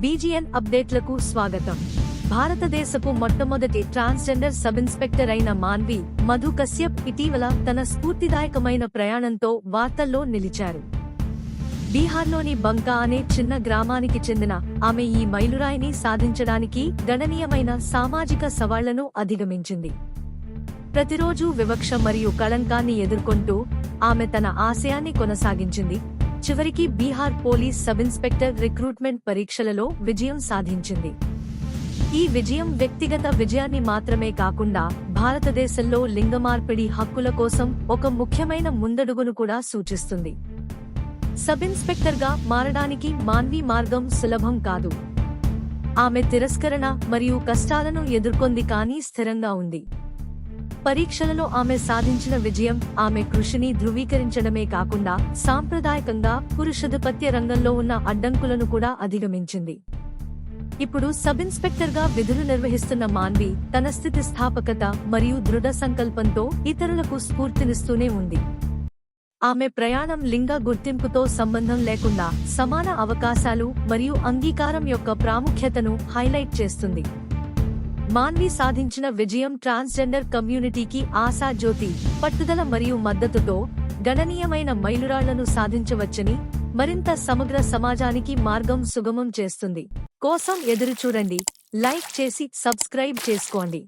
బీజీఎన్ అప్డేట్లకు స్వాగతం. భారతదేశపు మొట్టమొదటి ట్రాన్స్జెండర్ సబ్ ఇన్స్పెక్టర్ అయిన మాన్వి మధు కశ్యప్ ఇటీవల తన స్ఫూర్తిదాయకమైన ప్రయాణంతో వార్తల్లో నిలిచారు. బీహార్లోని బంకా అనే చిన్న గ్రామానికి చెందిన ఆమె ఈ మైలురాయిని సాధించడానికి గణనీయమైన సామాజిక సవాళ్లను అధిగమించింది. ప్రతిరోజూ వివక్ష మరియు కళంకాన్ని ఎదుర్కొంటూ ఆమె తన ఆశయాన్ని కొనసాగించింది. చివరికి Bihar police sub inspector recruitment పరీక్షలలో విజయం సాధించింది. ఈ విజయం వ్యక్తిగత విజయాన్ని మాత్రమే కాకుండా భారతదేశంలో లింగ మార్పిడి హక్కుల కోసం ఒక ముఖ్యమైన ముందడుగును కూడా సూచిస్తుంది. సబ్ ఇన్స్పెక్టర్గా మారడానికి మాన్వి మార్గం సులభం కాదు. ఆమె తిరస్కరణ మరియు కష్టాలను ఎదుర్కొంది కానీ స్థిరంగా ఉంది. పరీక్షలలో ఆమె సాధించిన విజయం ఆమె కృషిని ధృవీకరించడమే కాకుండా సాంప్రదాయకంగా పురుషాధిపత్య రంగంలో ఉన్న అడ్డంకులను కూడా అధిగమించింది. ఇప్పుడు సబ్ ఇన్స్పెక్టర్గా విధులు నిర్వహిస్తున్న మాన్వి తన స్థితిస్థాపకత మరియు దృఢ సంకల్పంతో ఇతరులకు స్ఫూర్తినిస్తూనే ఉంది. ఆమె ప్రయాణం లింగ గుర్తింపుతో సంబంధం లేకుండా సమాన అవకాశాలు మరియు అంగీకారం యొక్క ప్రాముఖ్యతను హైలైట్ చేస్తుంది. మాన్వి సాధించిన విజయం ట్రాన్స్జెండర్ కమ్యూనిటీకి ఆశాజ్యోతి, పట్టుదల మరియు మద్దతుతో గణనీయమైన మైలురాళ్లను సాధించవచ్చని, మరింత సమగ్ర సమాజానికి మార్గం సుగమం చేస్తుంది. కోసం ఎదురుచూడండి. లైక్ చేసి సబ్స్క్రైబ్ చేసుకోండి.